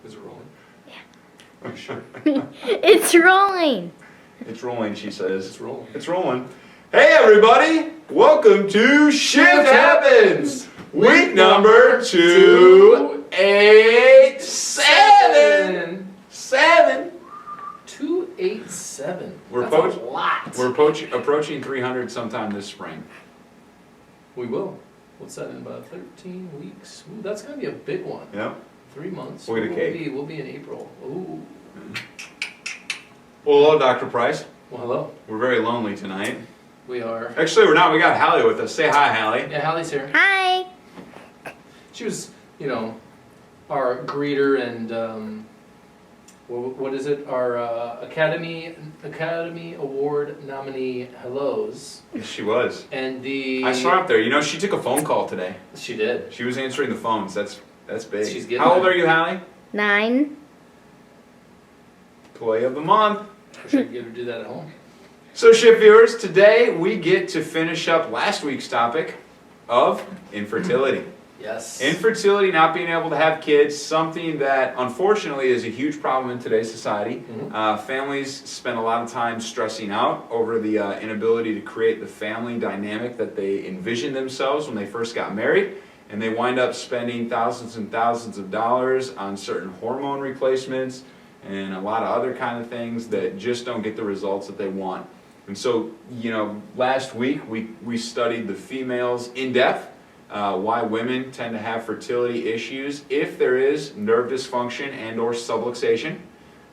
Is it rolling? Oh, sure. It's rolling. It's rolling, she says. It's rolling. It's rolling. Hey, everybody! Welcome to Shift Happens! Week number 287. 287. We're That's a lot. We're approaching 300 sometime this spring. We will. What's that in about 13 weeks? Ooh, that's gonna be a big one. Yeah. 3 months. We'll get a cake. We'll be in April. Ooh. Well, hello, Dr. Price. Well, hello. We're very lonely tonight. We are. Actually, we're not. We got Hallie with us. Say hi, Hallie. Yeah, Hallie's here. Hi. She was, our greeter and what is it? Our Academy Award nominee hellos. Yes, she was. And I saw her up there. You know, she took a phone call today. She did. She was answering the phones. That's big. She's getting How old there. are you, Hallie? 9. Employee of the month. I should get her to do that at home. So, Shift viewers, today we get to finish up last week's topic of infertility. Yes. Infertility, not being able to have kids, something that unfortunately is a huge problem in today's society. Mm-hmm. Families spend a lot of time stressing out over the inability to create the family dynamic that they envisioned themselves when they first got married, and they wind up spending thousands and thousands of dollars on certain hormone replacements and a lot of other kind of things that just don't get the results that they want. And so, last week we studied the females in depth. Why women tend to have fertility issues if there is nerve dysfunction and or subluxation.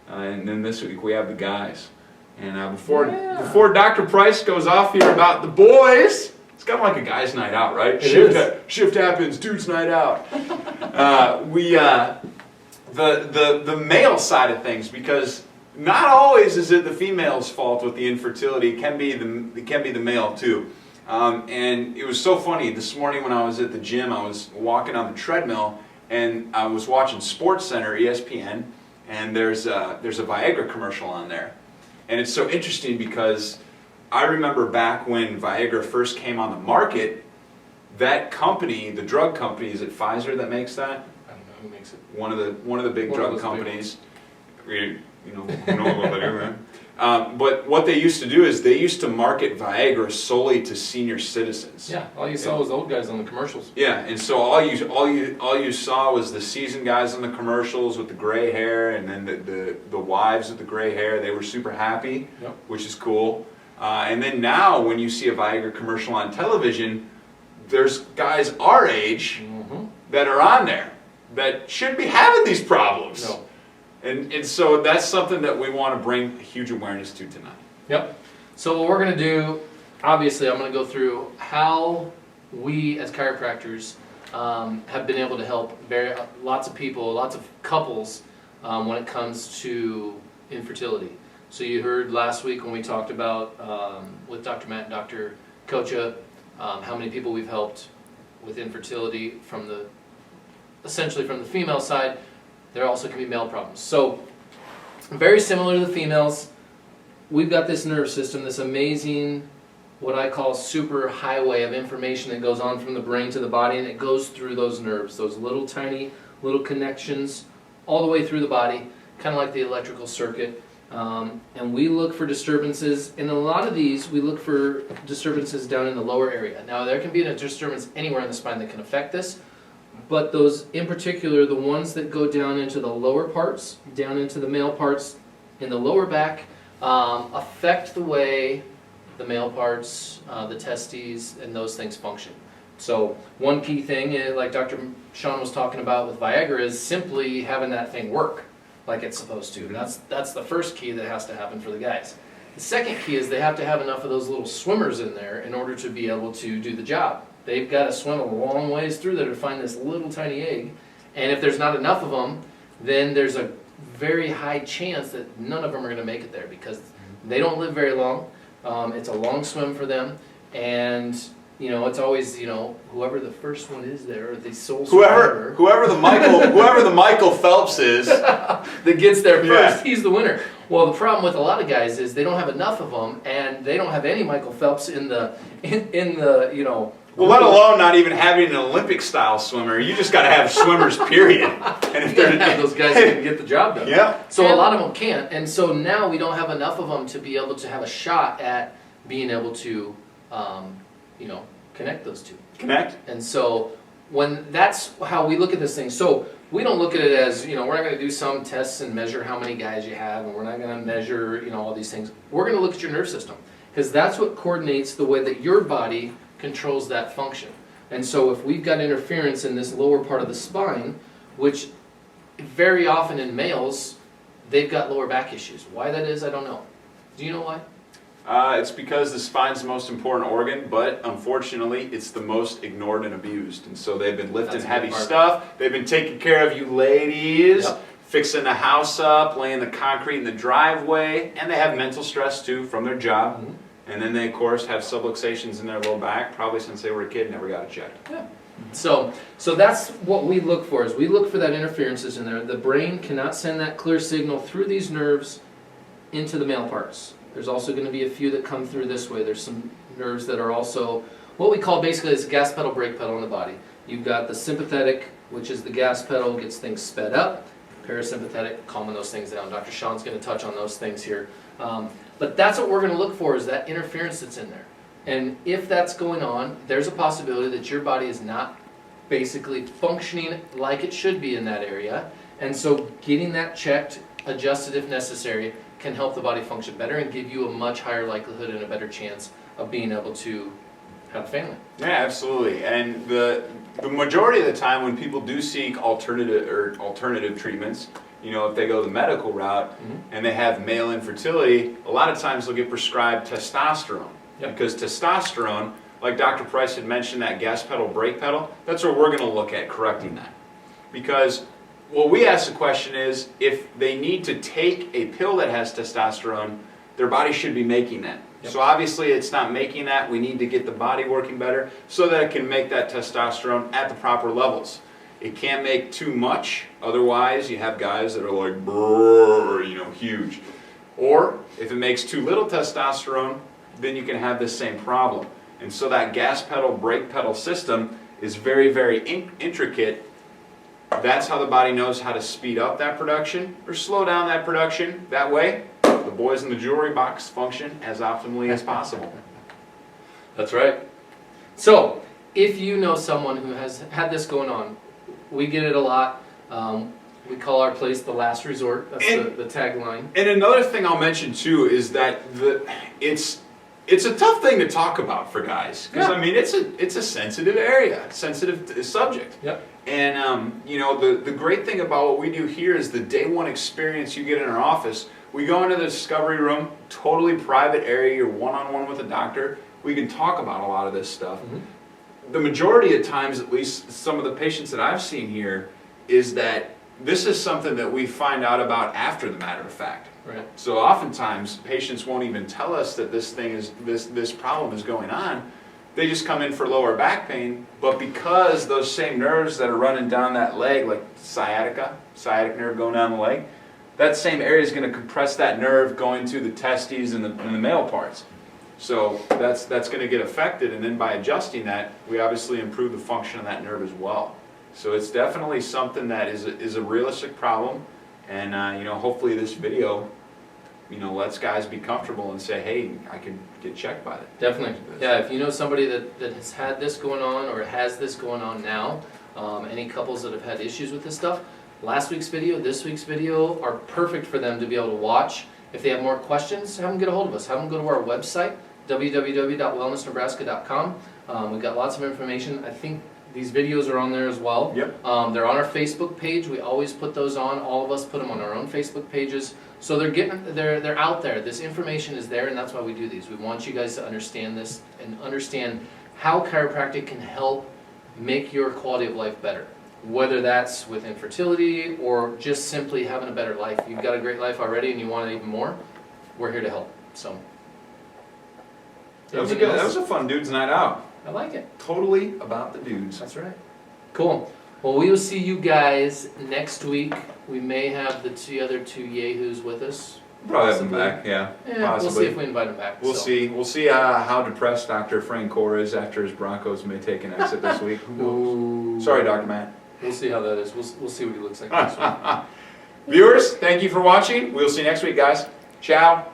And then this week we have the guys. And before Dr. Price goes off here about the boys, it's kind of like a guy's night out, right? Shift happens, dude's night out. The male side of things, because not always is it the female's fault with the infertility. It can be the male too. And it was so funny, this morning when I was at the gym, I was walking on the treadmill and I was watching SportsCenter, ESPN, and there's a Viagra commercial on there. And it's so interesting because I remember back when Viagra first came on the market, that company, the drug company, is it Pfizer that makes that? I don't know who makes it. One of the big drug companies. Who knows what they do, right? But what they used to do is they used to market Viagra solely to senior citizens. Yeah, all you saw was the old guys on the commercials. Yeah, and so all you saw was the seasoned guys on the commercials with the gray hair, and then the wives with the gray hair. They were super happy, Yep. which is cool. And then now when you see a Viagra commercial on television, there's guys our age that are on there that shouldn't be having these problems. No. And so that's something that we want to bring huge awareness to tonight. Yep. So what we're going to do, obviously I'm going to go through how we as chiropractors have been able to help lots of people, lots of couples when it comes to infertility. So you heard last week when we talked about with Dr. Matt and Dr. Koca how many people we've helped with infertility essentially from the female side. There also can be male problems. So, very similar to the females, we've got this nerve system, this amazing, what I call super highway of information that goes on from the brain to the body, and it goes through those nerves, those little tiny little connections all the way through the body, kind of like the electrical circuit. And we look for disturbances. In a lot of these, we look for disturbances down in the lower area. Now, there can be a disturbance anywhere in the spine that can affect this. But those, in particular, the ones that go down into the lower parts, down into the male parts in the lower back, affect the way the male parts, the testes, and those things function. So one key thing, like Dr. Sean was talking about with Viagra, is simply having that thing work like it's supposed to. That's the first key that has to happen for the guys. The second key is they have to have enough of those little swimmers in there in order to be able to do the job. They've got to swim a long ways through there to find this little tiny egg. And if there's not enough of them, then there's a very high chance that none of them are going to make it there because they don't live very long. It's a long swim for them. And, it's always, whoever the first one is there, or the sole survivor. Whoever the Michael Phelps is. that gets there first, Yeah. he's the winner. Well, the problem with a lot of guys is they don't have enough of them, and they don't have any Michael Phelps in the Well, let alone not even having an Olympic-style swimmer. You just got to have swimmers, period. And if they're have those guys that can get the job done. Yeah. So a lot of them can't, and so now we don't have enough of them to be able to have a shot at being able to, connect those two. Connect. And so that's how we look at this thing. So we don't look at it as, we're not going to do some tests and measure how many guys you have, and we're not going to measure, all these things. We're going to look at your nerve system, because that's what coordinates the way that your body controls that function. And so if we've got interference in this lower part of the spine, which very often in males, they've got lower back issues. Why that is, I don't know. Do you know why? It's because the spine's the most important organ, but unfortunately, it's the most ignored and abused. And so they've been lifting heavy stuff. They've been taking care of you ladies, fixing the house up, laying the concrete in the driveway, and they have mental stress too from their job. Mm-hmm. And then they, of course, have subluxations in their low back, probably since they were a kid, never got it checked. Yeah. So that's what we look for, is we look for that interferences in there. The brain cannot send that clear signal through these nerves into the male parts. There's also going to be a few that come through this way. There's some nerves that are also what we call basically is gas pedal, brake pedal in the body. You've got the sympathetic, which is the gas pedal, gets things sped up. Parasympathetic, calming those things down. Dr. Sean's going to touch on those things here. But that's what we're going to look for, is that interference that's in there. And if that's going on, there's a possibility that your body is not basically functioning like it should be in that area. And so getting that checked, adjusted if necessary, can help the body function better and give you a much higher likelihood and a better chance of being able to have a family. Yeah, absolutely. And the majority of the time when people do seek alternative treatments, if they go the medical route and they have male infertility, a lot of times they'll get prescribed testosterone. Yep. Because testosterone, like Dr. Price had mentioned, that gas pedal, brake pedal, that's where we're going to look at correcting that. Because what we ask the question is, if they need to take a pill that has testosterone, their body should be making that. Yep. So obviously it's not making that. We need to get the body working better so that it can make that testosterone at the proper levels. It can't make too much, otherwise you have guys that are like, brrr, huge. Or if it makes too little testosterone, then you can have this same problem. And so that gas pedal, brake pedal system is very, very intricate. That's how the body knows how to speed up that production or slow down that production. That way, the boys in the jewelry box function as optimally as possible. That's right. So, if you know someone who has had this going on, we get it a lot. We call our place the last resort. That's the tagline. And another thing I'll mention too is that it's a tough thing to talk about for guys, because it's a sensitive area, sensitive subject. Yep. And the great thing about what we do here is the day one experience you get in our office. We go into the discovery room, totally private area. You're one-on-one with a doctor. We can talk about a lot of this stuff. Mm-hmm. The majority of times, at least some of the patients that I've seen here, is that this is something that we find out about after the matter of fact. Right. So oftentimes patients won't even tell us that this problem is going on. They just come in for lower back pain, but because those same nerves that are running down that leg, like sciatic nerve going down the leg, that same area is going to compress that nerve going to the testes and the male parts. So that's going to get affected, and then by adjusting that, we obviously improve the function of that nerve as well. So it's definitely something that is a realistic problem, and hopefully this video lets guys be comfortable and say, hey, I can get checked by it. Definitely. Yeah, if you know somebody that has had this going on or has this going on now, any couples that have had issues with this stuff, last week's video, this week's video are perfect for them to be able to watch. If they have more questions, have them get a hold of us. Have them go to our website, www.wellnessnebraska.com. We've got lots of information. I think these videos are on there as well. Yep. They're on our Facebook page. We always put those on. All of us put them on our own Facebook pages. So they're out there. This information is there, and that's why we do these. We want you guys to understand this and understand how chiropractic can help make your quality of life better. Whether that's with infertility or just simply having a better life. You've got a great life already and you want it even more, we're here to help. So that was a fun dudes night out. I like it. Totally about the dudes. That's right. Cool. Well, we will see you guys next week. We may have the other two yahoos with us. Probably have him back, yeah. Yeah, we'll see Possibly. if we invite him back. We'll so. see. We'll see how depressed Dr. Frank Core is after his Broncos may take an exit this week. Who knows? Ooh. Sorry, Dr. Matt. We'll see how that is. We'll see what he looks like this week. Viewers, thank you for watching. We'll see you next week, guys. Ciao.